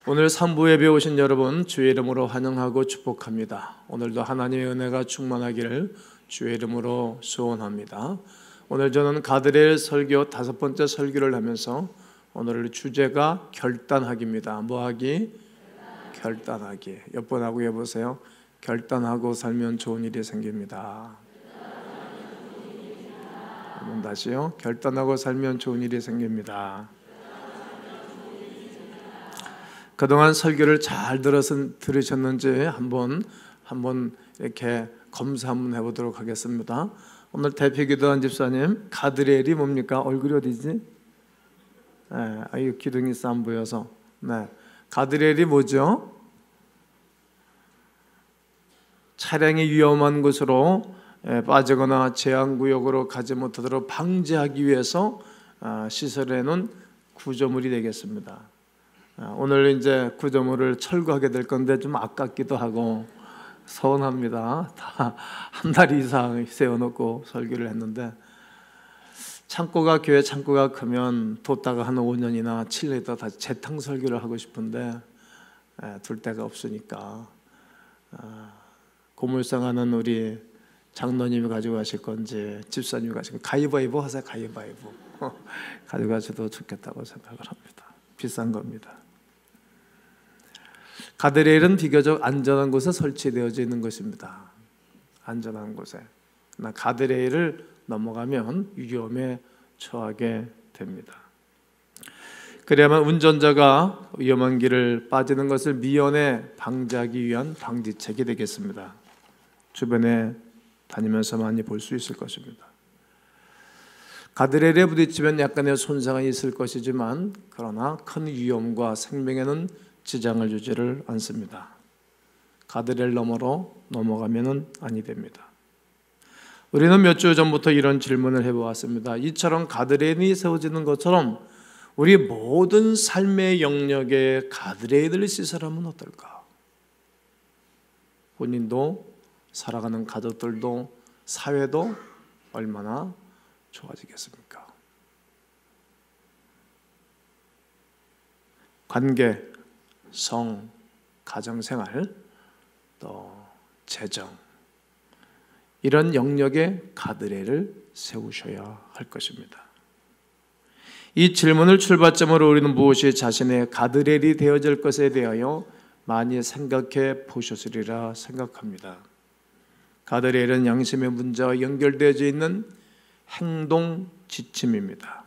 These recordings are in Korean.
오늘 3부 예배 오신 여러분 주의 이름으로 환영하고 축복합니다. 오늘도 하나님의 은혜가 충만하기를 주의 이름으로 소원합니다. 오늘 저는 가드레일 설교 5번째 설교를 하면서 오늘 주제가 결단하기입니다. 뭐하기? 결단하기. 옆분하고 해보세요. 결단하고 살면 좋은 일이 생깁니다. 한번 다시요. 결단하고 살면 좋은 일이 생깁니다. 그동안 설교를 잘 들으셨는지 한번 이렇게 검사 한번 해보도록 하겠습니다. 오늘 대표기도한 집사님, 가드레일이 뭡니까? 얼굴이 어디지? 네, 기둥이 안 보여서. 네, 가드레일이 뭐죠? 차량이 위험한 곳으로 빠지거나 제한구역으로 가지 못하도록 방지하기 위해서 시설해 놓은 구조물이 되겠습니다. 오늘 이제 구조물을 철거하게 될 건데 좀 아깝기도 하고 서운합니다. 다 한 달 이상 세워놓고 설교를 했는데 교회 창고가 크면 뒀다가 한 5년이나 7년 있다가 다시 재탕 설교를 하고 싶은데 둘 데가 없으니까 고물상하는 우리 장로님이 가지고 가실 건지 집사님이 가실 건지 가위바위보 하세요. 가위바위보 가져가셔도 좋겠다고 생각을 합니다. 비싼 겁니다. 가드레일은 비교적 안전한 곳에 설치되어져 있는 것입니다. 안전한 곳에. 가드레일을 넘어가면 위험에 처하게 됩니다. 그래야만 운전자가 위험한 길을 빠지는 것을 미연에 방지하기 위한 방지책이 되겠습니다. 주변에 다니면서 많이 볼 수 있을 것입니다. 가드레일에 부딪히면 약간의 손상은 있을 것이지만 그러나 큰 위험과 생명에는 지장을 주지를 않습니다. 가드레일 너머로 넘어가면은 아니 됩니다. 우리는 몇 주 전부터 이런 질문을 해보았습니다. 이처럼 가드레일이 세워지는 것처럼 우리 모든 삶의 영역에 가드레일을 시설하면 어떨까? 본인도 살아가는 가족들도 사회도 얼마나 좋아지겠습니까? 관계, 성, 가정생활, 또 재정 이런 영역에 가드레일을 세우셔야 할 것입니다. 이 질문을 출발점으로 우리는 무엇이 자신의 가드레일이 되어질 것에 대하여 많이 생각해 보셨으리라 생각합니다. 가드레일은 양심의 문제와 연결되어져 있는 행동 지침입니다.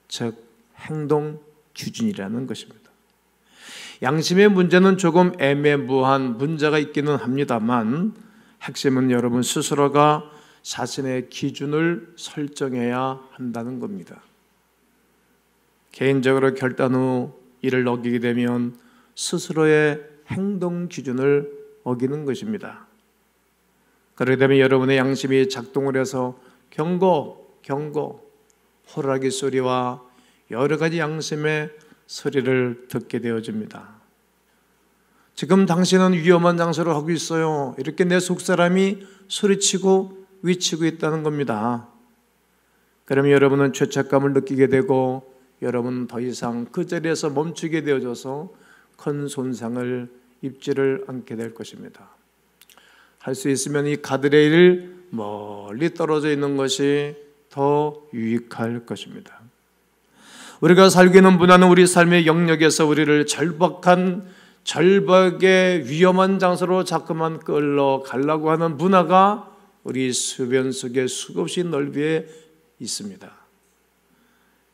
즉 행동 기준이라는 것입니다. 양심의 문제는 조금 애매모호한 문제가 있기는 합니다만 핵심은 여러분 스스로가 자신의 기준을 설정해야 한다는 겁니다. 개인적으로 결단 후 이를 어기게 되면 스스로의 행동 기준을 어기는 것입니다. 그러게 되면 여러분의 양심이 작동을 해서 경고, 호루라기 소리와 여러 가지 양심의 소리를 듣게 되어집니다. 지금 당신은 위험한 장소를 하고 있어요. 이렇게 내 속사람이 소리치고 위치고 있다는 겁니다. 그러면 여러분은 죄책감을 느끼게 되고 여러분은 더 이상 그 자리에서 멈추게 되어져서 큰 손상을 입지를 않게 될 것입니다. 할 수 있으면 이 가드레일을 멀리 떨어져 있는 것이 더 유익할 것입니다. 우리가 살고 있는 문화는 우리 삶의 영역에서 우리를 절박의 위험한 장소로 자꾸만 끌어가려고 하는 문화가 우리 주변 속에 수없이 넓이에 있습니다.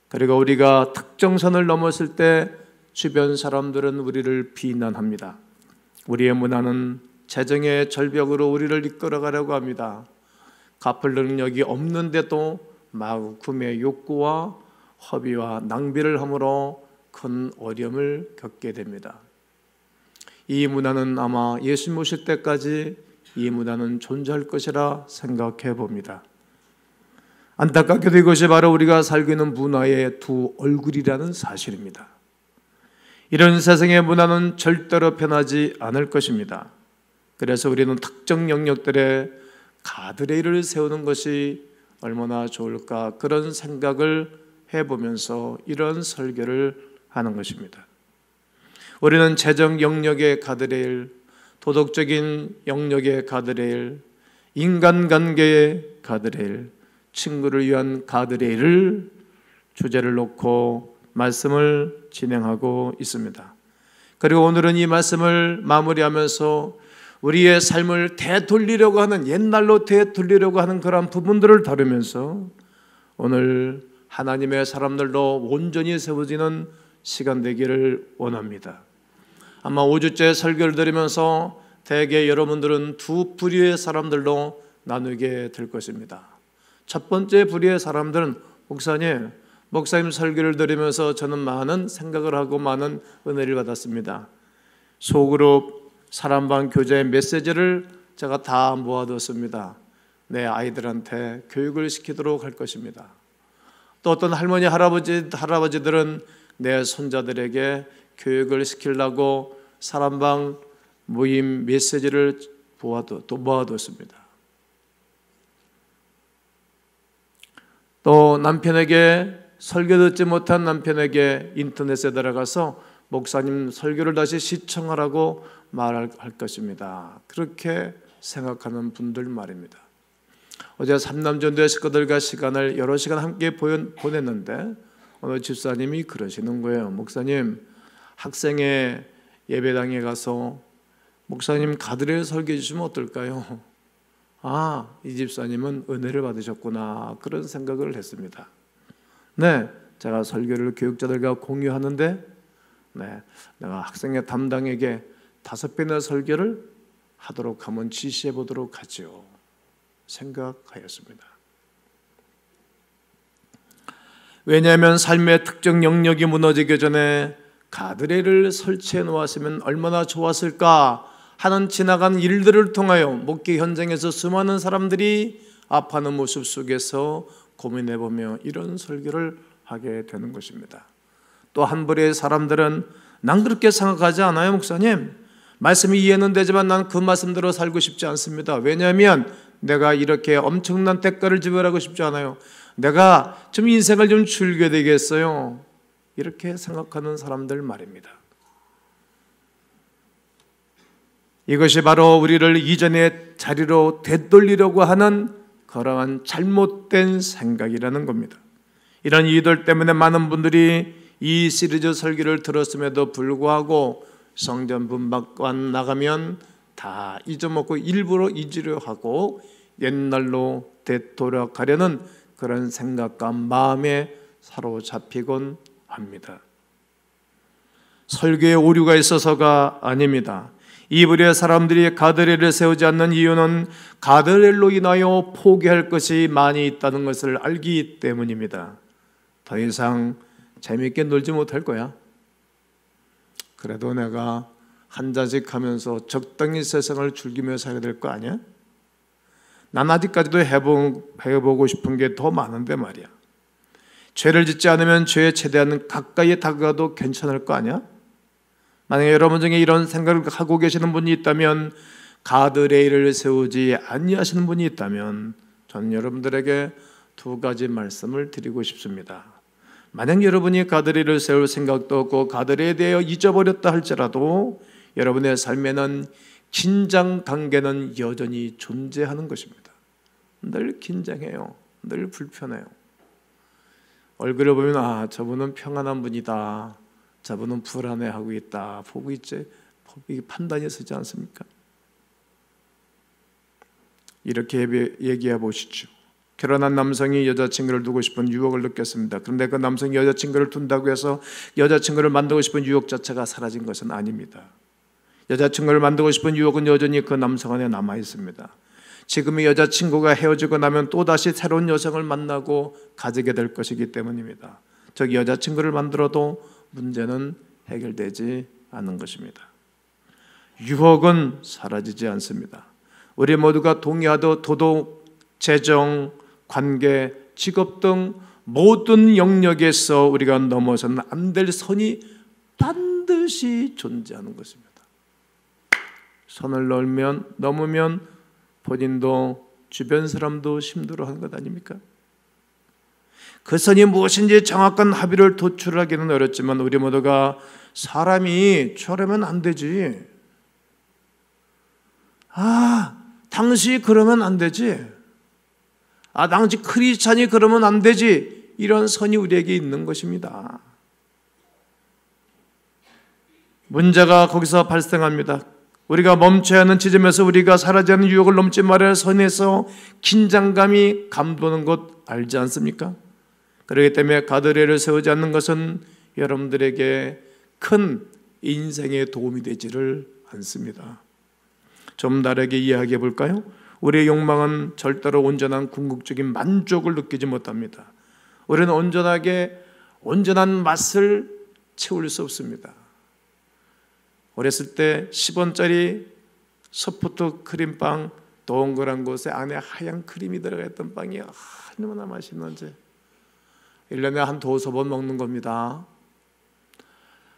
그리고 우리가 특정선을 넘었을 때 주변 사람들은 우리를 비난합니다. 우리의 문화는 재정의 절벽으로 우리를 이끌어가려고 합니다. 갚을 능력이 없는데도 마구 구매 욕구와 허비와 낭비를 함으로 큰 어려움을 겪게 됩니다. 이 문화는 아마 예수님 오실 때까지 이 문화는 존재할 것이라 생각해 봅니다. 안타깝게도 이것이 바로 우리가 살고 있는 문화의 두 얼굴이라는 사실입니다. 이런 세상의 문화는 절대로 변하지 않을 것입니다. 그래서 우리는 특정 영역들에 가드레일을 세우는 것이 얼마나 좋을까 그런 생각을 해보면서 이런 설교를 하는 것입니다. 우리는 재정 영역의 가드레일, 도덕적인 영역의 가드레일, 인간관계의 가드레일, 친구를 위한 가드레일을 주제를 놓고 말씀을 진행하고 있습니다. 그리고 오늘은 이 말씀을 마무리하면서 우리의 삶을 되돌리려고 하는, 옛날로 되돌리려고 하는 그런 부분들을 다루면서 오늘 하나님의 사람들로 온전히 세워지는 시간 되기를 원합니다. 아마 5주째 설교를 들으면서 대개 여러분들은 두 부류의 사람들로 나누게 될 것입니다. 첫 번째 부류의 사람들은 목사님 설교를 들으면서 저는 많은 생각을 하고 많은 은혜를 받았습니다. 소그룹 사람방 교제의 메시지를 제가 다 모아뒀습니다. 내 아이들한테 교육을 시키도록 할 것입니다. 또 어떤 할머니 할아버지들은 내 손자들에게 교육을 시키려고 사람방 모임 메시지를 모아뒀습니다. 또 남편에게, 설교 듣지 못한 남편에게 인터넷에 들어가서 목사님 설교를 다시 시청하라고 말할 것입니다. 그렇게 생각하는 분들 말입니다. 어제 삼남전도회 식구들과 시간을 여러 시간 함께 보냈는데 어느 집사님이 그러시는 거예요. 목사님, 학생회 예배당에 가서 목사님 가드레일 설교해 주시면 어떨까요? 아, 이 집사님은 은혜를 받으셨구나, 그런 생각을 했습니다. 네, 제가 설교를 교육자들과 공유하는데 내가 학생회 담당에게 5번의 설교를 하도록 하면 지시해 보도록 하죠, 생각하였습니다. 왜냐하면 삶의 특정 영역이 무너지기 전에 가드레일을 설치해 놓았으면 얼마나 좋았을까 하는 지나간 일들을 통하여 목회 현장에서 수많은 사람들이 아파하는 모습 속에서 고민해보며 이런 설교를 하게 되는 것입니다. 또 한 부류의 사람들은 난 그렇게 생각하지 않아요, 목사님. 말씀이 이해는 되지만 난 그 말씀대로 살고 싶지 않습니다. 왜냐하면 내가 이렇게 엄청난 대가를 지불하고 싶지 않아요. 내가 좀 인생을 좀 즐겨야 되겠어요. 이렇게 생각하는 사람들 말입니다. 이것이 바로 우리를 이전의 자리로 되돌리려고 하는 그러한 잘못된 생각이라는 겁니다. 이런 이유들 때문에 많은 분들이 이 시리즈 설교를 들었음에도 불구하고 성전 분박관 나가면 다 잊어먹고 일부러 잊으려 하고 옛날로 되돌아가려는 그런 생각과 마음에 사로잡히곤 합니다. 설교에 오류가 있어서가 아닙니다. 이 부류의 사람들이 가드레일을 세우지 않는 이유는 가드레일로 인하여 포기할 것이 많이 있다는 것을 알기 때문입니다. 더 이상 재미있게 놀지 못할 거야. 그래도 내가 한자직 하면서 적당히 세상을 즐기며 살아야 될 거 아니야? 난 아직까지도 해보고 싶은 게 더 많은데 말이야. 죄를 짓지 않으면 죄에 최대한 가까이 다가가도 괜찮을 거 아니야? 만약에 여러분 중에 이런 생각을 하고 계시는 분이 있다면, 가드레일을 세우지 아니하시는 분이 있다면 저는 여러분들에게 2가지 말씀을 드리고 싶습니다. 만약 여러분이 가드레일을 세울 생각도 없고 가드레일에 대해 잊어버렸다 할지라도 여러분의 삶에는 긴장 관계는 여전히 존재하는 것입니다. 늘 긴장해요. 늘 불편해요. 얼굴을 보면 저분은 평안한 분이다, 저분은 불안해하고 있다, 보고 있지, 판단이 서지 않습니까? 이렇게 얘기해 보시죠. 결혼한 남성이 여자친구를 두고 싶은 유혹을 느꼈습니다. 그런데 그 남성이 여자친구를 둔다고 해서 여자친구를 만들고 싶은 유혹 자체가 사라진 것은 아닙니다. 여자친구를 만들고 싶은 유혹은 여전히 그 남성 안에 남아 있습니다. 지금 이 여자친구가 헤어지고 나면 또다시 새로운 여성을 만나고 가지게 될 것이기 때문입니다. 즉 여자친구를 만들어도 문제는 해결되지 않는 것입니다. 유혹은 사라지지 않습니다. 우리 모두가 동의하도 도덕, 재정, 관계, 직업 등 모든 영역에서 우리가 넘어서는 안 될 선이 반드시 존재하는 것입니다. 선을 넘으면 본인도 주변 사람도 힘들어하는 것 아닙니까? 그 선이 무엇인지 정확한 합의를 도출하기는 어렵지만 우리 모두가 사람이 저러면 안 되지. 당신이 그러면 안 되지. 당신 크리스찬이 그러면 안 되지. 이런 선이 우리에게 있는 것입니다. 문제가 거기서 발생합니다. 우리가 멈춰야 하는 지점에서 우리가 사라지지 않는 유혹을 넘지 말아야 할 선에서 긴장감이 감도는 것 알지 않습니까? 그렇기 때문에 가드레일을 세우지 않는 것은 여러분들에게 큰 인생에 도움이 되지를 않습니다. 좀 다르게 이야기해 볼까요? 우리의 욕망은 절대로 온전한 궁극적인 만족을 느끼지 못합니다. 우리는 온전한 맛을 채울 수 없습니다. 어렸을 때 10원짜리 소프트 크림빵 동그란 곳에 안에 하얀 크림이 들어가 있던 빵이 얼마나 맛있는지 1년에 한 두세 번 먹는 겁니다.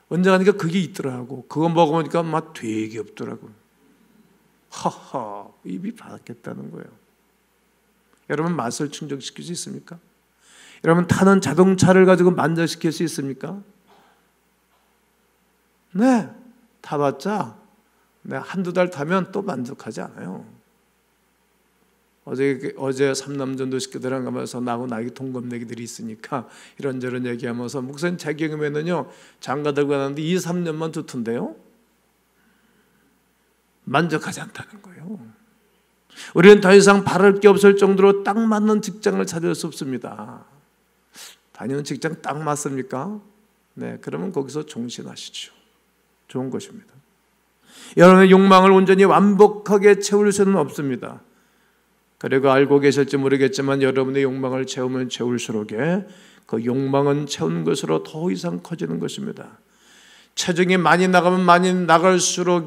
언제 가니까 그게 있더라고. 그거 먹으니까 맛 되게 없더라고. 입이 바뀌었다는 거예요. 여러분 맛을 충족시킬 수 있습니까? 여러분 타는 자동차를 가지고 만족시킬 수 있습니까? 네, 타봤자 한두 달 타면 또 만족하지 않아요. 어제 삼남전도 식구들랑 가면서 나하고 나이 동갑내기들이 있으니까 이런저런 얘기하면서 목사님 제 경험에는요 장가 들고 가는데 2-3년만 두던데요 만족하지 않다는 거예요. 우리는 더 이상 바랄 게 없을 정도로 딱 맞는 직장을 찾을 수 없습니다. 다니는 직장 딱 맞습니까? 네, 그러면 거기서 종신하시죠. 좋은 것입니다. 여러분의 욕망을 온전히 완벽하게 채울 수는 없습니다. 그리고 알고 계실지 모르겠지만 여러분의 욕망을 채우면 채울수록 그 욕망은 채운 것으로 더 이상 커지는 것입니다. 체중이 많이 나가면 많이 나갈수록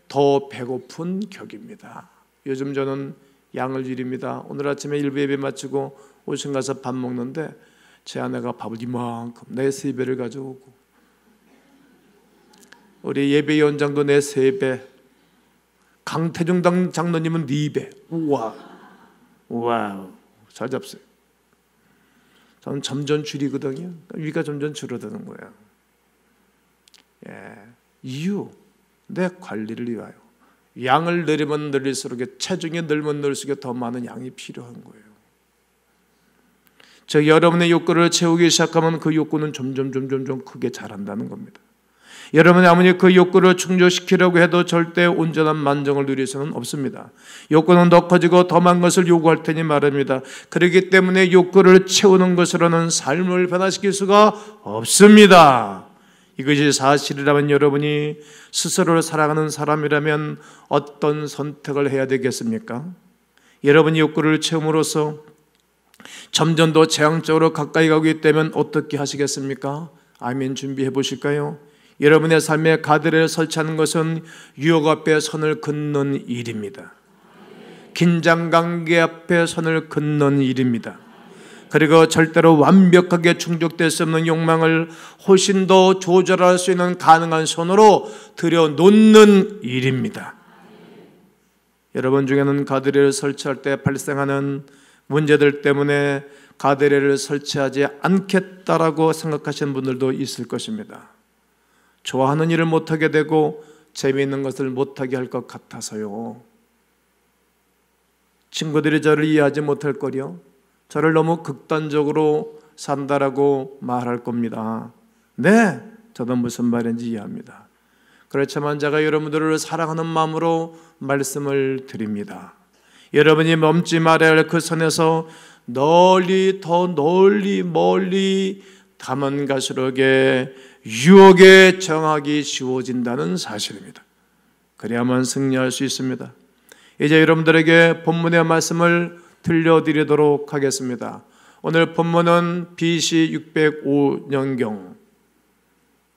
더 배고픈 격입니다. 요즘 저는 양을 줄입니다. 오늘 아침에 일부 예배 마치고 오신 가서 밥 먹는데 제 아내가 밥을 이만큼 내 3배를 가져오고 우리 예배위원장도 내 3배, 강태중 장로님은 4배. 우와, 잘 잡어요. 저는 점점 줄이거든요. 위가 점점 줄어드는 거예요. 이유, 내 관리를 위하여. 양을 늘리면 늘릴수록 체중이 늘면 늘수록 더 많은 양이 필요한 거예요. 즉 여러분의 욕구를 채우기 시작하면 그 욕구는 점점 크게 자란다는 겁니다. 여러분이 아무리 그 욕구를 충족시키려고 해도 절대 온전한 만족을 누릴 수는 없습니다. 욕구는 더 커지고 더 많은 것을 요구할 테니 말입니다. 그렇기 때문에 욕구를 채우는 것으로는 삶을 변화시킬 수가 없습니다. 이것이 사실이라면 여러분이 스스로를 사랑하는 사람이라면 어떤 선택을 해야 되겠습니까? 여러분이 욕구를 채움으로써 점점 더 재앙적으로 가까이 가고 있다면 어떻게 하시겠습니까? 아멘 준비해 보실까요? 여러분의 삶에 가드레일을 설치하는 것은 유혹 앞에 선을 긋는 일입니다. 긴장관계 앞에 선을 긋는 일입니다. 그리고 절대로 완벽하게 충족될 수 없는 욕망을 훨씬 더 조절할 수 있는 가능한 선으로 들여놓는 일입니다. 여러분 중에는 가드레일을 설치할 때 발생하는 문제들 때문에 가드레일을 설치하지 않겠다라고 생각하시는 분들도 있을 것입니다. 좋아하는 일을 못하게 되고 재미있는 것을 못하게 할 것 같아서요. 친구들이 저를 이해하지 못할 거요. 저를 너무 극단적으로 산다라고 말할 겁니다. 네, 저도 무슨 말인지 이해합니다. 그렇지만 제가 여러분들을 사랑하는 마음으로 말씀을 드립니다. 여러분이 멈지 말아야 할 그 선에서 멀리 가면 갈수록 유혹에 정하기 쉬워진다는 사실입니다. 그래야만 승리할 수 있습니다. 이제 여러분들에게 본문의 말씀을 들려드리도록 하겠습니다. 오늘 본문은 BC 605년경,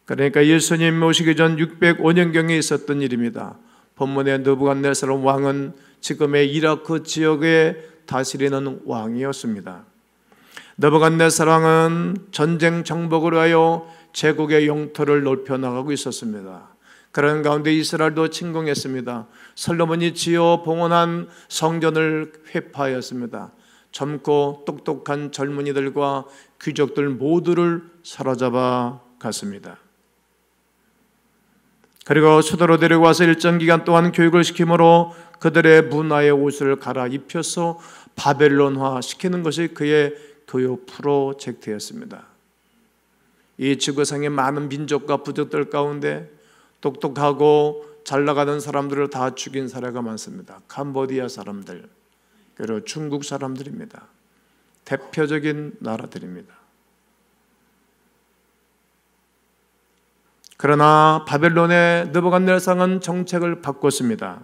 그러니까 예수님 오시기 전 605년경에 있었던 일입니다. 본문의 느부갓네살 왕은 지금의 이라크 지역에 다스리는 왕이었습니다. 느부갓네살 왕은 전쟁 정복을 하여 제국의 영토를 넓혀 나가고 있었습니다. 그런 가운데 이스라엘도 침공했습니다. 솔로몬이 지어 봉헌한 성전을 회파하였습니다. 젊고 똑똑한 젊은이들과 귀족들 모두를 사로잡아 갔습니다. 그리고 수도로 데려와서 일정 기간 동안 교육을 시키므로 그들의 문화의 옷을 갈아입혀서 바벨론화 시키는 것이 그의 교육 프로젝트였습니다. 이 지구상의 많은 민족과 부족들 가운데 똑똑하고 잘 나가는 사람들을 다 죽인 사례가 많습니다. 캄보디아 사람들, 그리고 중국 사람들입니다. 대표적인 나라들입니다. 그러나 바벨론의 느부갓네살은 정책을 바꿨습니다.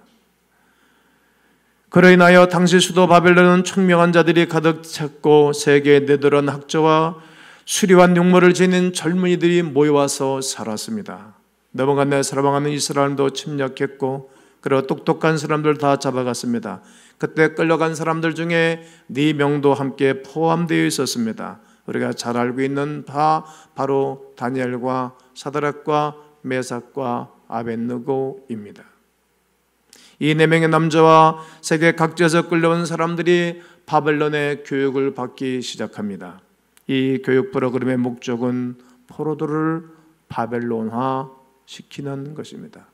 그로 인하여 당시 수도 바벨론은 총명한 자들이 가득 찼고 세계에 내도란 학자와 수려한 용모를 지닌 젊은이들이 모여와서 살았습니다. 느부갓네살 왕은 이스라엘도 침략했고 그리고 똑똑한 사람들 다 잡아갔습니다. 그때 끌려간 사람들 중에 4명도 함께 포함되어 있었습니다. 우리가 잘 알고 있는 바로 다니엘과 사드락과 메삭과 아벳느고입니다. 이 4명의 남자와 세계 각지에서 끌려온 사람들이 바벨론의 교육을 받기 시작합니다. 이 교육 프로그램의 목적은 포로들을 바벨론화 시키는 것입니다.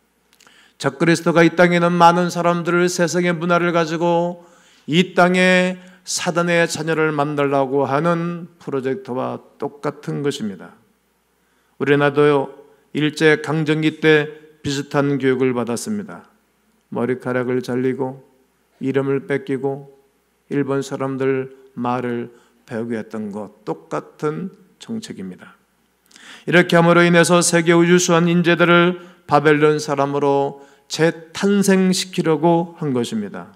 적그리스도가 이 땅에는 많은 사람들을 세상의 문화를 가지고 이 땅에 사단의 자녀를 만들려고 하는 프로젝트와 똑같은 것입니다. 우리나라도 일제 강점기 때 비슷한 교육을 받았습니다. 머리카락을 잘리고 이름을 뺏기고 일본 사람들 말을 배우게 했던 것 똑같은 정책입니다. 이렇게 함으로 인해서 세계 우주수한 인재들을 바벨론 사람으로 재탄생시키려고 한 것입니다.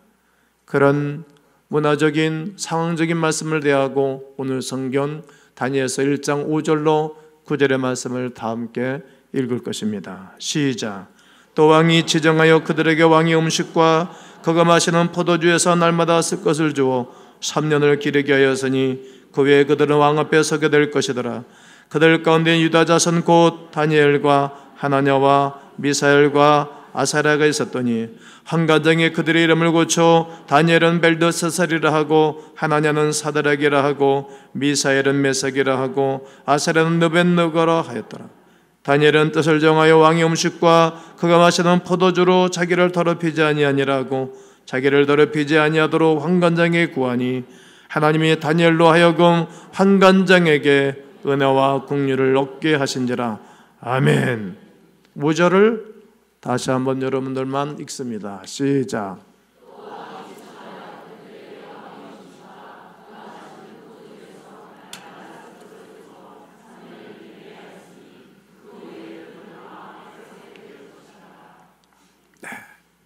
그런 문화적인 상황적인 말씀을 대하고 오늘 성경 다니엘서 1장 5절로 9절의 말씀을 다 함께 읽을 것입니다. 시작. 또 왕이 지정하여 그들에게 왕의 음식과 그가 마시는 포도주에서 날마다 쓸 것을 주어 3년을 기르게 하였으니 그 외에 그들은 왕 앞에 서게 될 것이더라. 그들 가운데 유다 자손 곧 다니엘과 하나냐와 미사엘과 아사랴가 있었더니 한 가정에 그들의 이름을 고쳐 다니엘은 벨드사살이라 하고 하나냐는 사드락이라 하고 미사엘은 메삭이라 하고 아사랴는 느벤느거라 하였더라. 다니엘은 뜻을 정하여 왕의 음식과 그가 마시는 포도주로 자기를 더럽히지 아니하니라고 자기를 더럽히지 아니하도록 환관장에 구하니 하나님이 다니엘로 하여금 환관장에게 은혜와 긍휼을 얻게 하신지라. 아멘. 5절을 다시 한번 여러분들만 읽습니다. 시작.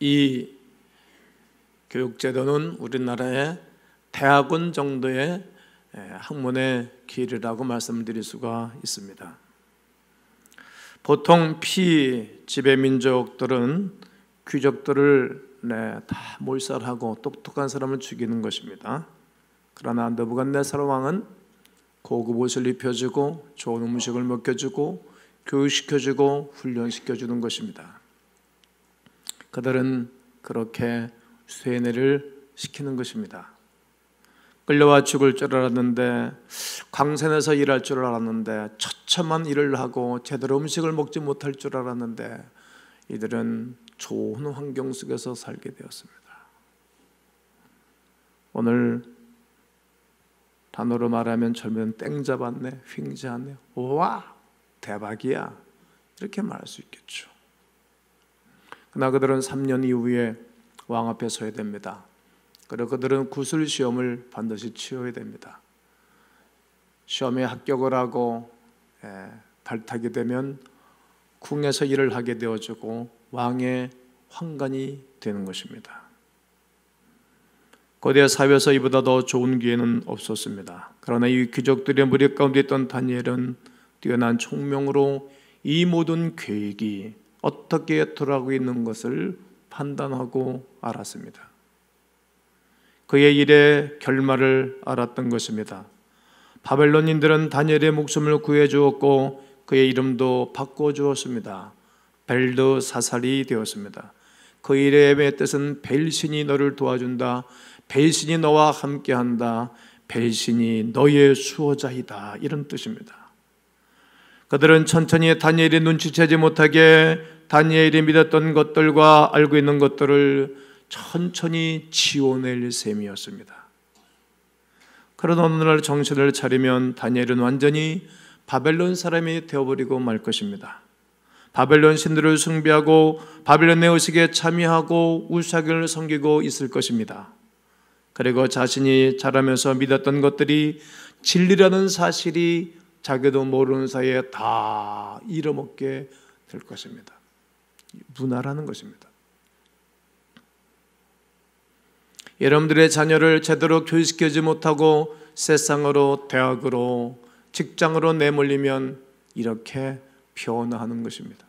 이 교육제도는 우리나라의 대학원 정도의 학문의 길이라고 말씀드릴 수가 있습니다. 보통 피지배 민족들은 귀족들을 다 몰살하고 똑똑한 사람을 죽이는 것입니다. 그러나 느부갓네살 왕은 고급 옷을 입혀주고 좋은 음식을 먹여주고 교육시켜주고 훈련시켜주는 것입니다. 그들은 그렇게 쇠뇌를 시키는 것입니다. 끌려와 죽을 줄 알았는데, 광산에서 일할 줄 알았는데, 처참한 일을 하고 제대로 음식을 먹지 못할 줄 알았는데 이들은 좋은 환경 속에서 살게 되었습니다. 오늘 단어로 말하면 젊은 땡 잡았네, 횡재하네, 와 대박이야, 이렇게 말할 수 있겠죠. 그러나 그들은 3년 이후에 왕 앞에 서야 됩니다. 그리고 그들은 구술 시험을 반드시 치러야 됩니다. 시험에 합격을 하고 발탁이 되면 궁에서 일을 하게 되어지고 왕의 환관이 되는 것입니다. 고대 사회에서 이보다 더 좋은 기회는 없었습니다. 그러나 이 귀족들의 무리 가운데 있던 다니엘은 뛰어난 총명으로 이 모든 계획이 어떻게 돌아가고 있는 것을 판단하고 알았습니다. 그의 일의 결말을 알았던 것입니다. 바벨론인들은 다니엘의 목숨을 구해주었고 그의 이름도 바꿔주었습니다. 벨드사살이 되었습니다. 그 이름의 뜻은 벨신이 너를 도와준다, 벨신이 너와 함께한다, 벨신이 너의 수호자이다, 이런 뜻입니다. 그들은 천천히 다니엘이 눈치채지 못하게 다니엘이 믿었던 것들과 알고 있는 것들을 천천히 지워낼 셈이었습니다. 그러나 어느 날 정신을 차리면 다니엘은 완전히 바벨론 사람이 되어버리고 말 것입니다. 바벨론 신들을 숭배하고 바벨론의 의식에 참여하고 우상을 섬기고 있을 것입니다. 그리고 자신이 자라면서 믿었던 것들이 진리라는 사실이 자기도 모르는 사이에 다 잃어먹게 될 것입니다. 문화라는 것입니다. 여러분들의 자녀를 제대로 교육시키지 못하고 세상으로, 대학으로, 직장으로 내몰리면 이렇게 변화하는 것입니다.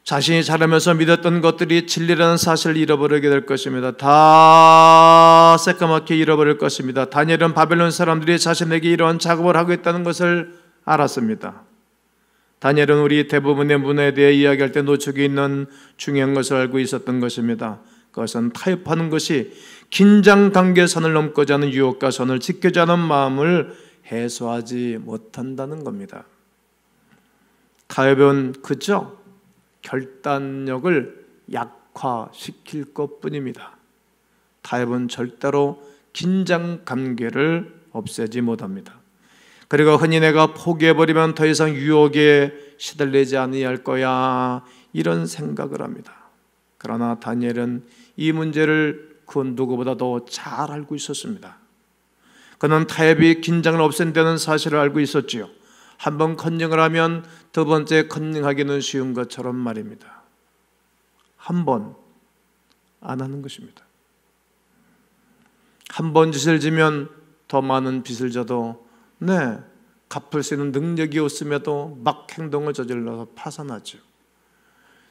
자신이 자라면서 믿었던 것들이 진리라는 사실을 잃어버리게 될 것입니다. 다 새까맣게 잃어버릴 것입니다. 다니엘은 바벨론 사람들이 자신에게 이러한 작업을 하고 있다는 것을 알았습니다. 다니엘은 우리 대부분의 문화에 대해 이야기할 때 노출이 있는 중요한 것을 알고 있었던 것입니다. 그것은 타협하는 것이 긴장관계선을 넘고자 하는 유혹과 선을 지키자 하는 마음을 해소하지 못한다는 겁니다. 타협은 그저 결단력을 약화시킬 것뿐입니다. 타협은 절대로 긴장관계를 없애지 못합니다. 그리고 흔히 내가 포기해버리면 더 이상 유혹에 시달리지 아니할 거야, 이런 생각을 합니다. 그러나 다니엘은 이 문제를 그 누구보다도 잘 알고 있었습니다. 그는 타협이 긴장을 없앤다는 사실을 알고 있었지요. 한번 컨닝을 하면 두 번째 컨닝하기는 쉬운 것처럼 말입니다. 한 번 안 하는 것입니다. 한 번 짓을 지면 더 많은 빚을 져도 갚을 수 있는 능력이 없음에도 막 행동을 저질러서 파산하죠.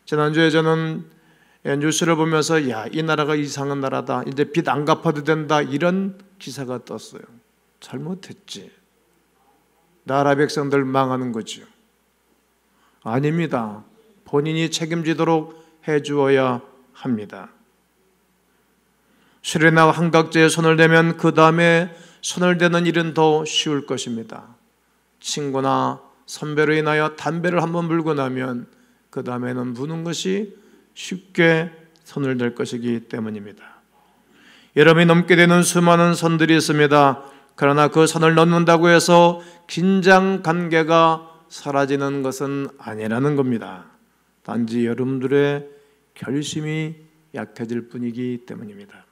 지난주에 저는 뉴스를 보면서 이 나라가 이상한 나라다, 이제 빚 안 갚아도 된다, 이런 기사가 떴어요. 잘못했지. 나라 백성들 망하는 거죠. 아닙니다. 본인이 책임지도록 해주어야 합니다. 수레나 환각제에 손을 대면 그 다음에 손을 대는 일은 더 쉬울 것입니다. 친구나 선배로 인하여 담배를 한번 물고 나면 그 다음에는 무는 것이 쉽게 손을 댈 것이기 때문입니다. 여러분이 넘게 되는 수많은 선들이 있습니다. 그러나 그 선을 넘는다고 해서 긴장 관계가 사라지는 것은 아니라는 겁니다. 단지 여러분들의 결심이 약해질 뿐이기 때문입니다.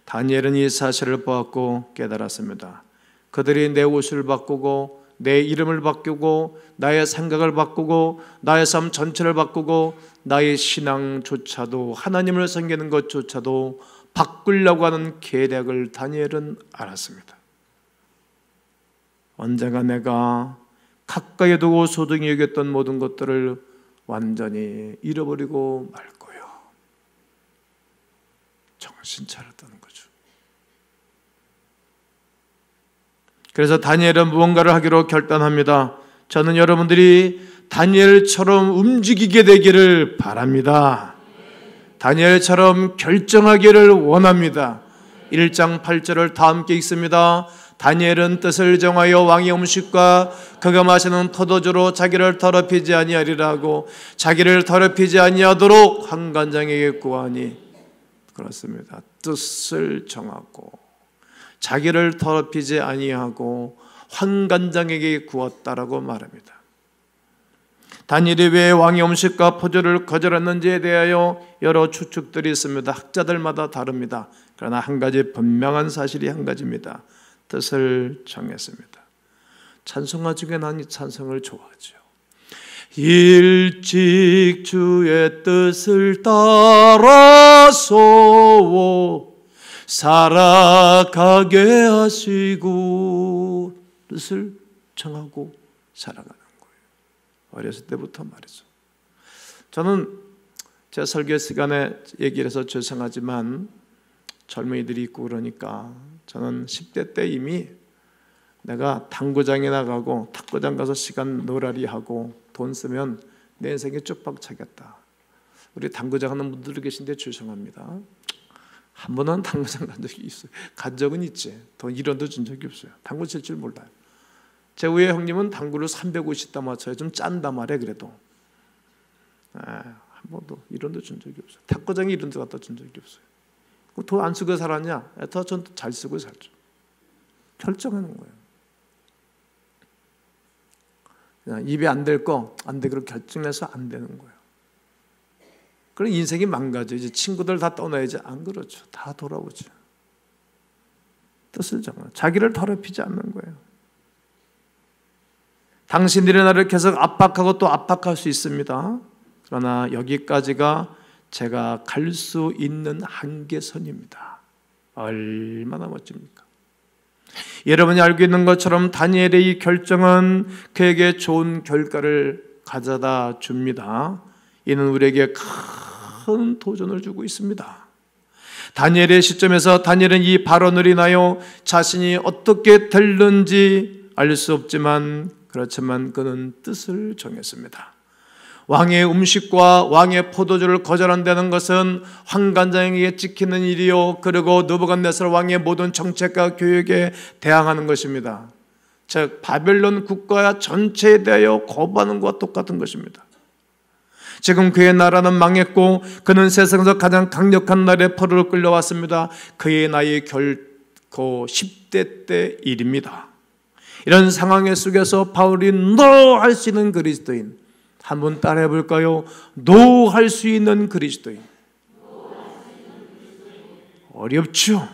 다니엘은 이 사실을 보았고 깨달았습니다. 그들이 내 옷을 바꾸고 내 이름을 바꾸고 나의 생각을 바꾸고 나의 삶 전체를 바꾸고 나의 신앙조차도, 하나님을 섬기는 것조차도 바꾸려고 하는 계략을 다니엘은 알았습니다. 언젠가 내가 가까이 두고 소중히 여겼던 모든 것들을 완전히 잃어버리고 말 거예요. 정신 차렸다는 거죠. 그래서 다니엘은 무언가를 하기로 결단합니다. 저는 여러분들이 다니엘처럼 움직이게 되기를 바랍니다. 다니엘처럼 결정하기를 원합니다. 1장 8절을 다 함께 읽습니다. 다니엘은 뜻을 정하여 왕의 음식과 그가 마시는 포도주로 자기를 더럽히지 아니하리라고, 자기를 더럽히지 아니하도록 환관장에게 구하니, 그렇습니다. 뜻을 정하고 자기를 더럽히지 아니하고 환관장에게 구했다라고 말합니다. 다니엘이 왜 왕의 음식과 포도를 거절했는지에 대하여 여러 추측들이 있습니다. 학자들마다 다릅니다. 그러나 한 가지 분명한 사실이 한 가지입니다. 뜻을 정했습니다. 찬송가 중에 난 이 찬송을 좋아하죠. 일찍 주의 뜻을 따라서 살아가게 하시고, 뜻을 정하고 살아가는 거예요. 어렸을 때부터 말이죠. 저는 제 설교 시간에 얘기를 해서 죄송하지만 젊은이들이 있고 그러니까 저는 10대 때 이미 내가 당구장에 나가고 탁구장 가서 시간 놀아리하고 돈 쓰면 내 인생이 쪽박 차겠다. 우리 당구장 하는 분들 계신데 죄송합니다. 한 번은 당구장 간 적이 있어요. 간 적은 있지. 돈 1원도 준 적이 없어요. 당구 칠 줄 몰라요. 제 위에 형님은 당구를 350다 맞춰요. 좀 짠다 말해 그래도. 한 번도 1원도 준 적이 없어요. 탁구장에 1원도 갖다 준 적이 없어요. 돈 안 쓰고 살았냐? 더 전 잘 쓰고 살죠. 결정하는 거예요. 그냥 입에 안 될 거 안 되기로 결정해서 안 되는 거예요. 그럼 인생이 망가져. 이제 친구들 다 떠나야지. 안 그렇죠. 다 돌아오죠. 뜻을 정하. 자기를 더럽히지 않는 거예요. 당신들이 나를 계속 압박하고 또 압박할 수 있습니다. 그러나 여기까지가 제가 갈 수 있는 한계선입니다. 얼마나 멋집니까? 여러분이 알고 있는 것처럼 다니엘의 이 결정은 그에게 좋은 결과를 가져다 줍니다. 이는 우리에게 큰 도전을 주고 있습니다. 다니엘의 시점에서 다니엘은 이 발언을 인하여 자신이 어떻게 될는지 알 수 없지만 그렇지만 그는 뜻을 정했습니다. 왕의 음식과 왕의 포도주를 거절한다는 것은 환관장에게 찍히는 일이요, 그리고 느부갓네살 왕의 모든 정책과 교육에 대항하는 것입니다. 즉 바벨론 국가 전체에 대하여 거부하는 것과 똑같은 것입니다. 지금 그의 나라는 망했고 그는 세상에서 가장 강력한 나라의 포로로 끌려왔습니다. 그의 나이 결코 10대 때 일입니다. 이런 상황 속에서 바울이 너 할 수 있는 그리스도인, 한번 따라해 볼까요? 노 할 수 있는 그리스도인. 어렵죠.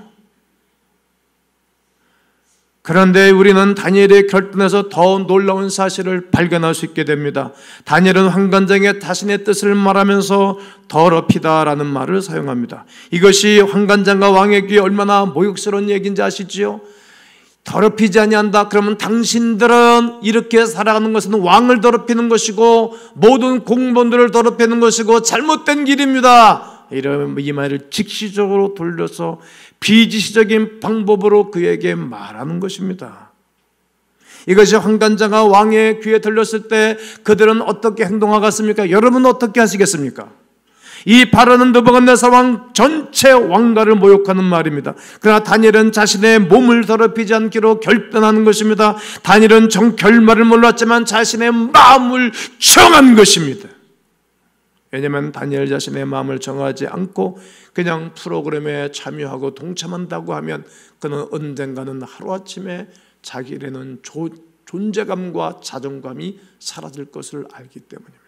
그런데 우리는 다니엘의 결단에서 더 놀라운 사실을 발견할 수 있게 됩니다. 다니엘은 환관장에 자신의 뜻을 말하면서 더럽히다라는 말을 사용합니다. 이것이 환관장과 왕의 귀에 얼마나 모욕스러운 얘기인지 아시지요? 더럽히지 아니한다. 그러면 당신들은 이렇게 살아가는 것은 왕을 더럽히는 것이고 모든 공무원들을 더럽히는 것이고 잘못된 길입니다. 이러면 이 말을 직시적으로 돌려서 비지시적인 방법으로 그에게 말하는 것입니다. 이것이 환관장과 왕의 귀에 들렸을 때 그들은 어떻게 행동하겠습니까? 여러분 어떻게 하시겠습니까? 이 발언은 느부갓네살 왕 전체 왕가를 모욕하는 말입니다. 그러나 다니엘은 자신의 몸을 더럽히지 않기로 결단하는 것입니다. 다니엘은 결말을 몰랐지만 자신의 마음을 정한 것입니다. 왜냐하면 다니엘 자신의 마음을 정하지 않고 그냥 프로그램에 참여하고 동참한다고 하면 그는 언젠가는 하루아침에 자기에는 존재감과 자존감이 사라질 것을 알기 때문입니다.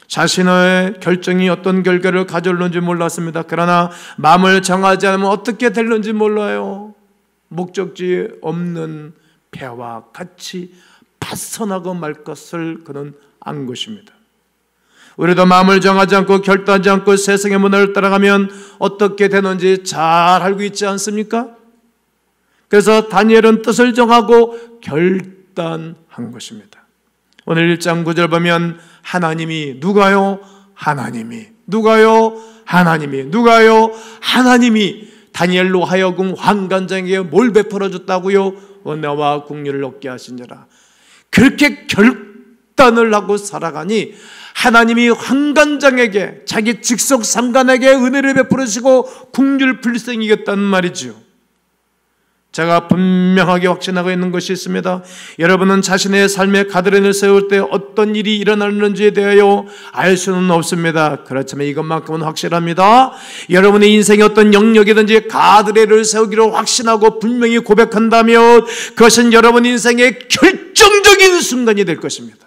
자신의 결정이 어떤 결과를 가져올는지 몰랐습니다. 그러나 마음을 정하지 않으면 어떻게 될는지 몰라요. 목적지 없는 배와 같이 파선하고 말 것을 그는 안 것입니다. 우리도 마음을 정하지 않고 결단하지 않고 세상의 문화를 따라가면 어떻게 되는지 잘 알고 있지 않습니까? 그래서 다니엘은 뜻을 정하고 결단한 것입니다. 오늘 1장 9절 보면 하나님이 누가요? 하나님이 누가요? 하나님이 누가요? 하나님이 다니엘로 하여금 환관장에게 뭘 베풀어 줬다고요? 은혜와 긍휼을 얻게 하시니라. 그렇게 결단을 하고 살아가니 하나님이 환관장에게 자기 직속 상관에게 은혜를 베풀으시고 긍휼 불성이겠다는 말이죠. 제가 분명하게 확신하고 있는 것이 있습니다. 여러분은 자신의 삶의 가드레인을 세울 때 어떤 일이 일어나는지에 대하여 알 수는 없습니다. 그렇지만 이것만큼은 확실합니다. 여러분의 인생의 어떤 영역이든지 가드레인을 세우기로 확신하고 분명히 고백한다면 그것은 여러분 인생의 결정적인 순간이 될 것입니다.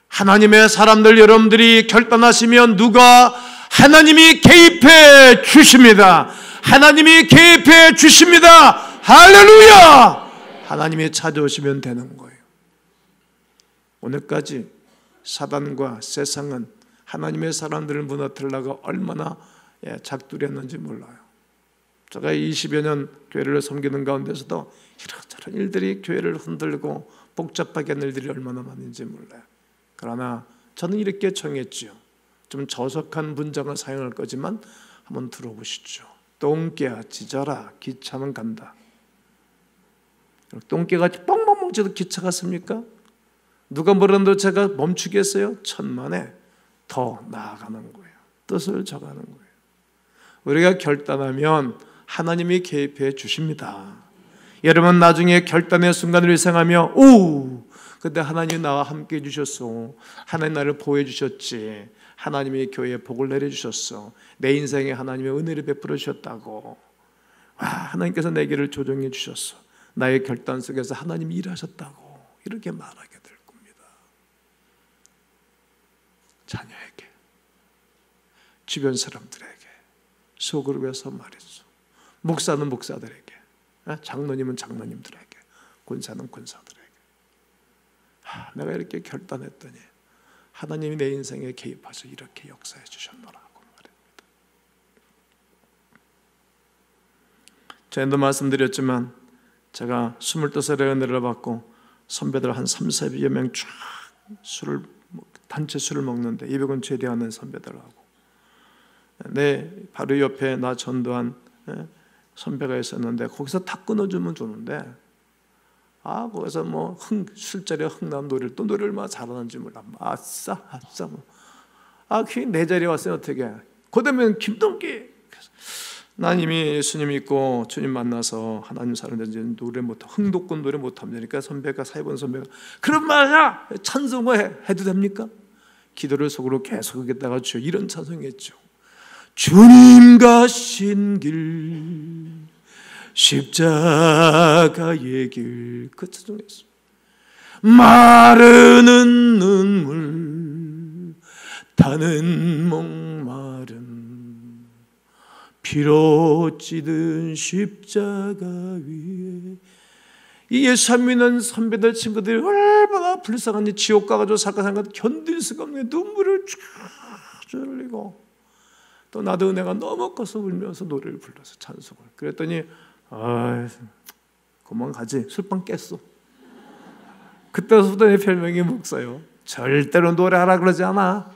하나님의 사람들 여러분들이 결단하시면 누가 하나님이 개입해 주십니다. 하나님이 개입해 주십니다. 할렐루야! 하나님이 찾아오시면 되는 거예요. 오늘까지 사단과 세상은 하나님의 사람들을 무너뜨리려고 얼마나 작두렸는지 몰라요. 제가 20여 년 교회를 섬기는 가운데서도 이런저런 일들이 교회를 흔들고 복잡하게 하는 일들이 얼마나 많은지 몰라요. 그러나 저는 이렇게 정했지요. 좀 저속한 문장을 사용할 거지만 한번 들어보시죠. 똥개야 짖어라 기차는 간다. 똥개가 뻥뻥뻥 짖어도 기차가 씁니까? 누가 뭐라도 제가 멈추겠어요? 천만에 더 나아가는 거예요. 뜻을 정하는 거예요. 우리가 결단하면 하나님이 개입해 주십니다. 여러분 나중에 결단의 순간을 일생하며 근데 하나님이 나와 함께 해주셨어. 하나님 나를 보호해 주셨지. 하나님이 교회에 복을 내려주셨어. 내 인생에 하나님의 은혜를 베풀어 주셨다고. 하나님께서 내 길을 조정해 주셨어. 나의 결단 속에서 하나님이 일하셨다고. 이렇게 말하게 될 겁니다. 자녀에게, 주변 사람들에게, 소그룹에서 말했어. 목사는 목사들에게, 장로님은 장로님들에게, 군사는 군사들에게. 내가 이렇게 결단했더니 하나님이 내 인생에 개입하셔서 이렇게 역사해 주셨노라고 말입니다. 전에도 말씀드렸지만 제가 22살에 은혜를 받고 선배들 한 30여 명 쫙 단체 술을 먹는데 200원 제대하는 선배들하고 내 바로 옆에 나 전도한 선배가 있었는데 거기서 다 끊어주면 주는데 거기서 뭐 술자리에 흥남 노래를 또 노래를 얼마나 잘하는지 몰라. 아싸 그게 내 자리에 왔으면 어떻게 해. 그다음에 김동기. 난 이미 예수님 믿고 주님 만나서 하나님 사는데 이제 노래 못 흥독군 노래 못하면 되니까 선배가 사회본 선배가 그런 말이야 찬송을 해도 됩니까? 기도를 속으로 계속 하겠다가 주여 이런 찬송했죠. 주님 가신 길 십자가의 길 그 찬송했어. 마르는 눈물 타는 목마름 피로 찌든 십자가 위에 이 예수 믿는 선배들 친구들이 얼마나 불쌍한지 지옥 가가지고 살까 견딜 수가 없는 눈물을 쫙 흘리고 또 나도 은혜가 너무 커서 울면서 노래를 불러서 찬송을 그랬더니 그만 가지 술빵 깼어. 그때부터 내 별명이 목사요. 절대로 노래하라 그러지 않아.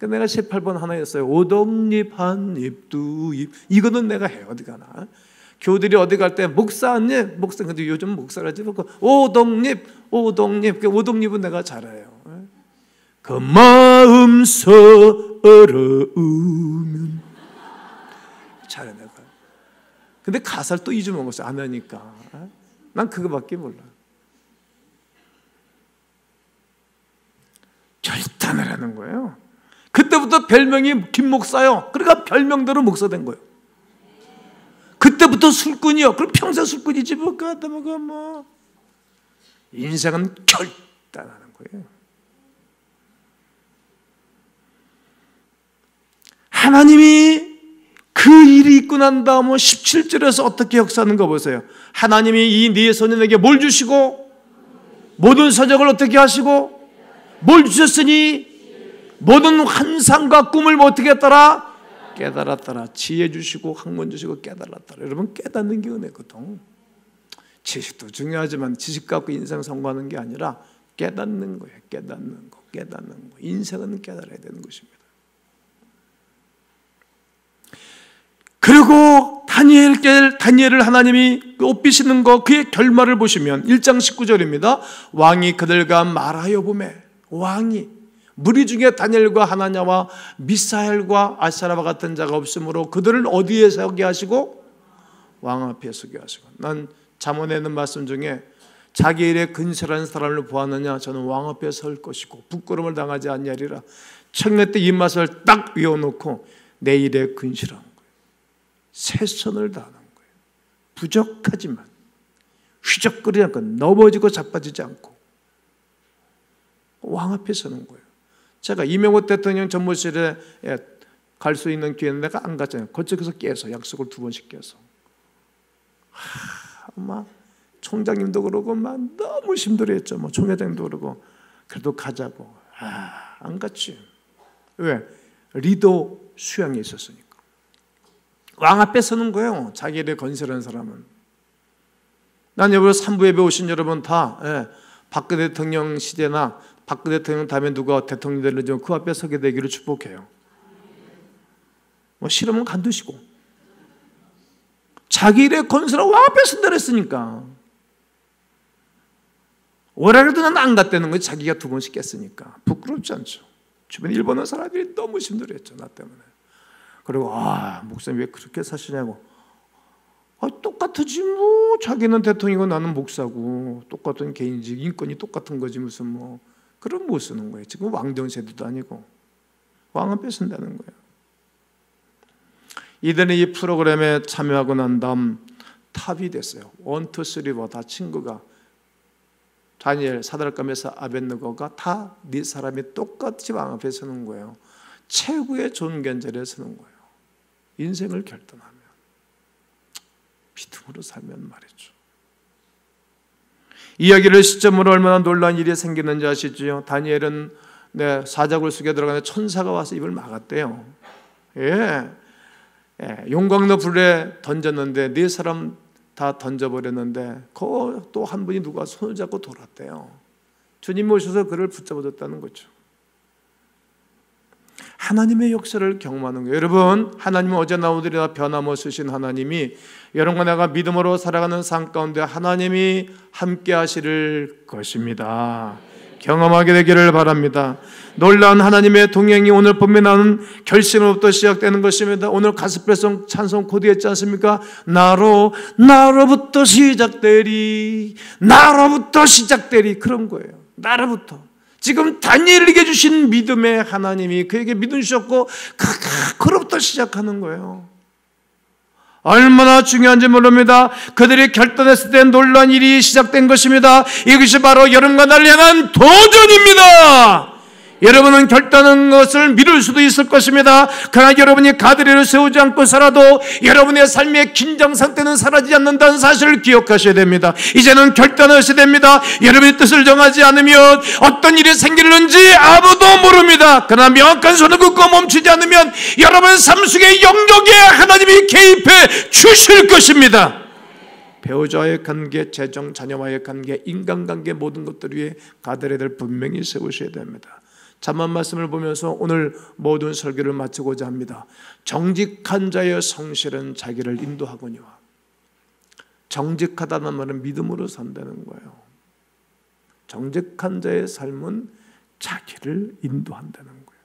내가 18번 하나 했어요. 오동잎 한 잎 두 잎 이거는 내가 해 어디 가나. 교들이 어디 갈 때 목사 한 잎 목사 근데 요즘 목사라지 오동잎 오동잎은 내가 잘해요. 그 마음 서러우면 잘해 내가. 근데 가사를 또 잊어먹었어요. 안 하니까. 난 그거밖에 몰라. 결단을 하는 거예요. 그때부터 별명이 김목사요. 그러니까 별명대로 목사 된 거예요. 그때부터 술꾼이요. 그럼 평생 술꾼이지 뭐. 인생은 결단하는 거예요. 하나님이 그 일이 있고 난 다음 17절에서 어떻게 역사하는 거 보세요. 하나님이 이 네 소년에게 뭘 주시고 모든 서적을 어떻게 하시고 뭘 주셨으니 모든 환상과 꿈을 어떻게 했더라? 깨달았더라. 지혜 주시고 학문 주시고 깨달았더라. 여러분 깨닫는 게 은혜거든. 지식도 중요하지만 지식 갖고 인생 성공하는 게 아니라 깨닫는 거예요. 깨닫는 거. 인생은 깨달아야 되는 것입니다. 그리고 다니엘을 하나님이 옷 비시는 거 그의 결말을 보시면 1장 19절입니다. 왕이 그들과 말하여 보매 왕이 무리 중에 다니엘과 하나냐와 미사엘과 아사라와 같은 자가 없으므로 그들을 어디에 서게 하시고 왕 앞에 서게 하시고 난 잠언에 있는 말씀 중에 자기 일에 근실한 사람을 보았느냐 저는 왕 앞에 설 것이고 부끄러움을 당하지 아니하리라. 청래 때 입맛을 딱 외워놓고 내 일에 근실한 거예요. 최선을 다하는 거예요. 부족하지만 휘적거리지 않고 넘어지고 자빠지지 않고 왕 앞에 서는 거예요. 제가 이명호 대통령 전무실에 갈 수 있는 기회는 내가 안 갔잖아요. 거쳐서 깨서 약속을 2번씩 깨서 막 총장님도 그러고 막 너무 힘들어했죠. 뭐 총회장님도 그러고 그래도 가자고 안 갔지. 왜? 리더 수양이 있었으니까. 왕 앞에 서는 거예요. 자기 일에 건설한 사람은. 난 여러분 3부 예배 오신 여러분 다 박근혜 대통령 시대나 박근혜 대통령 다음에 누가 대통령 되는지 그 앞에 서게 되기를 축복해요. 뭐 싫으면 간두시고 자기 일에 건설하고 왕 앞에 선다 했으니까 오라그래도 난 안 갔다는 거지. 자기가 2번씩 깼으니까 부끄럽지 않죠. 주변에 일 보는 사람들이 너무 힘들어했죠, 나 때문에. 그리고 목사님 왜 그렇게 사시냐고. 똑같지 뭐. 자기는 대통령이고 나는 목사고 똑같은 개인직 인권이 똑같은 거지 무슨 뭐 그런 못 쓰는 거예요. 지금 왕정 세대도 아니고 왕은 뺏은다는 거예요. 이들은 이 프로그램에 참여하고 난 다음 탑이 됐어요. 1, 2, 3와 다 친구가 다니엘, 사드락과 메사, 아벳느고가 다 네 사람이 똑같이 왕 앞에 서는 거예요. 최고의 존경자리에 서는 거예요. 인생을 결단하면 믿음으로 살면 말이죠. 이야기를 시점으로 얼마나 놀라운 일이 생기는지 아시죠? 다니엘은 사자굴 속에 들어가는 천사가 와서 입을 막았대요. 용광로 불에 던졌는데 네 사람 다 던져버렸는데 또 한 분이 누가 손을 잡고 돌았대요. 주님이 오셔서 그를 붙잡아줬다는 거죠. 하나님의 역사를 경험하는 거예요. 여러분, 하나님은 어제나 오늘이나 변함없으신 하나님이 여러분과 내가 믿음으로 살아가는 삶 가운데 하나님이 함께 하실 것입니다. 경험하게 되기를 바랍니다. 놀라운 하나님의 동행이 오늘 본문에 나오는 결심으로부터 시작되는 것입니다. 오늘 가스펠송 찬송 코드했지 않습니까? 나로부터 시작되리, 나로부터 시작되리. 그런 거예요. 나로부터. 지금 다니엘에게 주신 믿음의 하나님이 그에게 믿음 주셨고 그로부터 시작하는 거예요. 얼마나 중요한지 모릅니다. 그들이 결단했을 때 놀라운 일이 시작된 것입니다. 이것이 바로 여러분과 나를 향한 도전입니다. 여러분은 결단한 것을 미룰 수도 있을 것입니다. 그러나 여러분이 가드레를 세우지 않고 살아도 여러분의 삶의 긴장 상태는 사라지지 않는다는 사실을 기억하셔야 됩니다. 이제는 결단하셔야 됩니다. 여러분의 뜻을 정하지 않으면 어떤 일이 생기는지 아무도 모릅니다. 그러나 명확한 손을 긋고 멈추지 않으면 여러분 삶 속의 영역에 하나님이 개입해 주실 것입니다. 배우자와의 관계, 재정, 자녀와의 관계, 인간관계 모든 것들 위에 가드레를 분명히 세우셔야 됩니다. 잠언 말씀을 보면서 오늘 모든 설교를 마치고자 합니다. 정직한 자의 성실은 자기를 인도하거니와. 정직하다는 말은 믿음으로 산다는 거예요. 정직한 자의 삶은 자기를 인도한다는 거예요.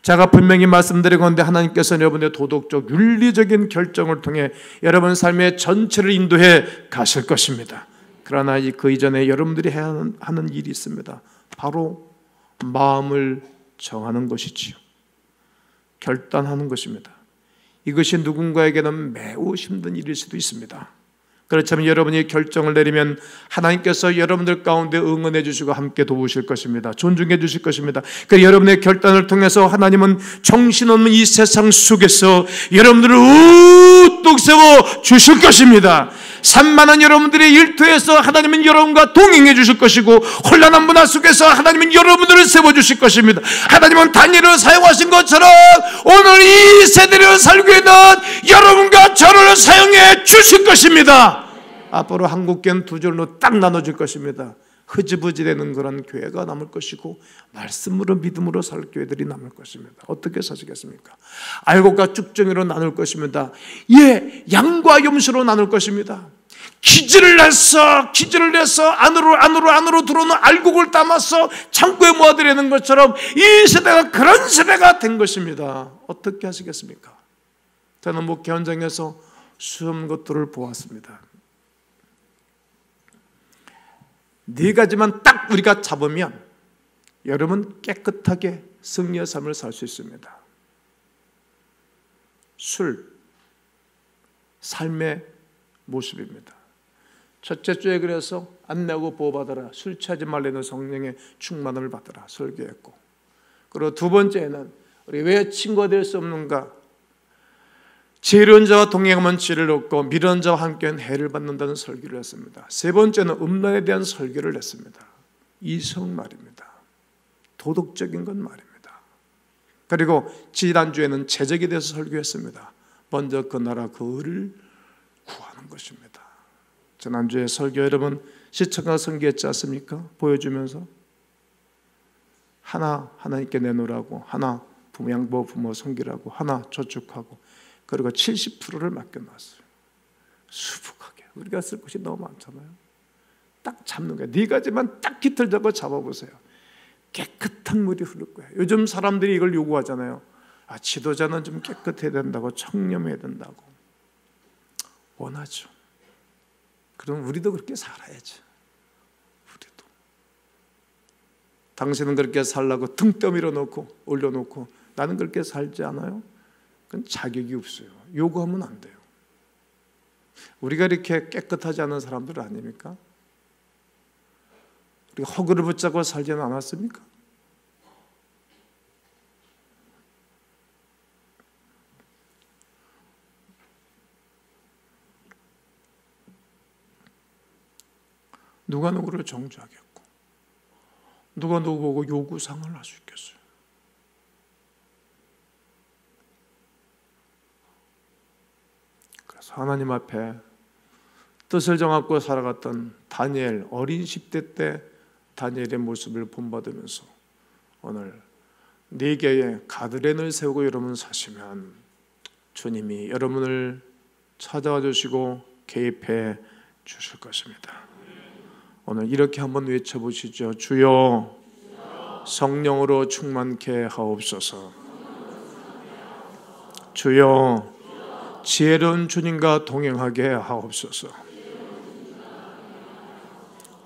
제가 분명히 말씀드리건대 하나님께서 여러분의 도덕적 윤리적인 결정을 통해 여러분 삶의 전체를 인도해 가실 것입니다. 그러나 그 이전에 여러분들이 해야 하는 일이 있습니다. 바로 마음을 정하는 것이지요. 결단하는 것입니다. 이것이 누군가에게는 매우 힘든 일일 수도 있습니다. 그렇지만 여러분이 결정을 내리면 하나님께서 여러분들 가운데 응원해 주시고 함께 도우실 것입니다. 존중해 주실 것입니다. 그래서 여러분의 결단을 통해서 하나님은 정신없는 이 세상 속에서 여러분들을 우뚝 세워 주실 것입니다. 산만한 여러분들의 일터에서 하나님은 여러분과 동행해 주실 것이고 혼란한 문화 속에서 하나님은 여러분들을 세워주실 것입니다. 하나님은 다니엘을 사용하신 것처럼 오늘 이 세대를 살고 있는 여러분과 저를 사용해 주실 것입니다. 앞으로 한국교회는 두 줄로 딱 나눠질 것입니다. 흐지부지 되는 그런 교회가 남을 것이고 말씀으로 믿음으로 살 교회들이 남을 것입니다. 어떻게 사시겠습니까? 알곡과 쭉정이로 나눌 것입니다. 양과 염소로 나눌 것입니다. 기지를 내서 안으로 들어오는 알곡을 담아서 창고에 모아드리는 것처럼 이 세대가 그런 세대가 된 것입니다. 어떻게 하시겠습니까? 저는 목회 현장에서 수많은 것들을 보았습니다. 네 가지만 딱 우리가 잡으면 여러분 깨끗하게 승리의 삶을 살 수 있습니다. 술, 삶의 모습입니다. 첫째 주에 그래서 안 내고 보호받아라, 술 취하지 말라는 성령의 충만함을 받아라 설교했고, 그리고 두 번째는 우리 왜 친구가 될 수 없는가, 지혜로운 자와 동행하면 지혜를 얻고 미련한 자와 함께는 해를 받는다는 설교를 했습니다. 세 번째는 음란에 대한 설교를 했습니다. 이성 말입니다. 도덕적인 건 말입니다. 그리고 지난주에는 제적에 대해서 설교했습니다. 먼저 그 나라 그 의를 구하는 것입니다. 지난주에 설교 여러분 시청과 성기했지 않습니까? 보여주면서 하나 하나님께 내놓으라고, 하나 부양보 부모 섬기라고, 하나 저축하고, 그리고 70%를 맡겨놨어요. 수북하게. 우리가 쓸 것이 너무 많잖아요. 딱 잡는 거예요. 네 가지만 딱 깃털 잡고 잡아보세요. 깨끗한 물이 흐를 거예요. 요즘 사람들이 이걸 요구하잖아요. 지도자는 좀 깨끗해야 된다고, 청렴해야 된다고 원하죠. 그럼 우리도 그렇게 살아야죠. 우리도. 당신은 그렇게 살라고 등 떠밀어 놓고 올려놓고 나는 그렇게 살지 않아요? 그건 자격이 없어요. 요구하면 안 돼요. 우리가 이렇게 깨끗하지 않은 사람들 아닙니까? 우리가 허구를 붙잡고 살지는 않았습니까? 누가 누구를 정죄하겠고 누가 누구 보고 요구사항을 할 수 있겠어요? 그래서 하나님 앞에 뜻을 정하고 살아갔던 다니엘, 어린 10대 때 다니엘의 모습을 본받으면서 오늘 4개의 가드렌을 세우고 여러분 사시면 주님이 여러분을 찾아와 주시고 개입해 주실 것입니다. 오늘 이렇게 한번 외쳐보시죠. 주여 성령으로 충만케 하옵소서. 주여 지혜로운 주님과 동행하게 하옵소서.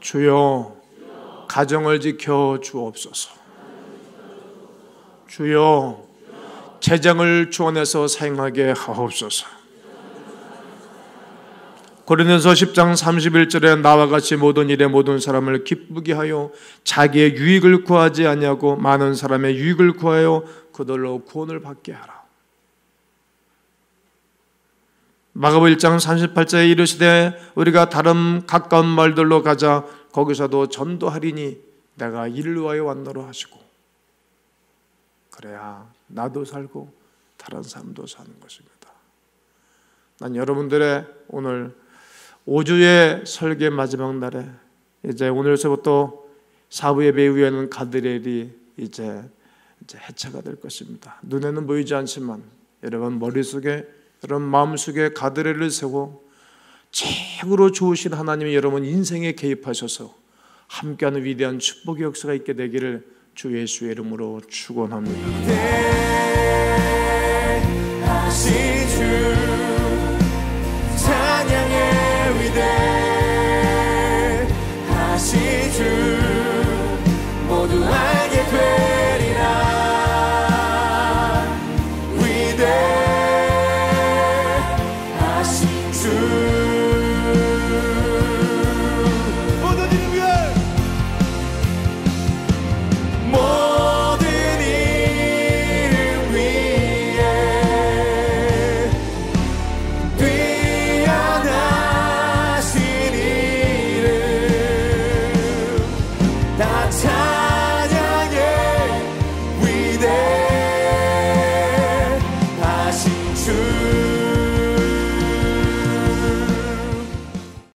주여 가정을 지켜 주옵소서. 주여 재정을 주원해서 사용하게 하옵소서. 고린도서 10장 31절에 나와 같이 모든 일에 모든 사람을 기쁘게 하여 자기의 유익을 구하지 아니하고 많은 사람의 유익을 구하여 그들로 구원을 받게 하라. 마가복음 1장 38절에 이르시되 우리가 다른 가까운 말들로 가자 거기서도 전도하리니 내가 이를 위하여 왔노라 하시고, 그래야 나도 살고 다른 사람도 사는 것입니다. 난 여러분들의 오늘 5주의 설계 마지막 날에 이제 오늘서부터 4부 예배 이후에는 가드렐이 이제 해체가 될 것입니다. 눈에는 보이지 않지만 여러분 머릿속에, 여러분 마음속에 가드렐을 세우고 최고로 좋으신 하나님이 여러분 인생에 개입하셔서 함께하는 위대한 축복의 역사가 있게 되기를 주 예수의 이름으로 축원합니다. 위대하신 주 모두 알게 되리라. 위대하신 주 모든 이름 위에 모든 이름 위에 뛰어나신 이름 다 찬양해. 위대하신 주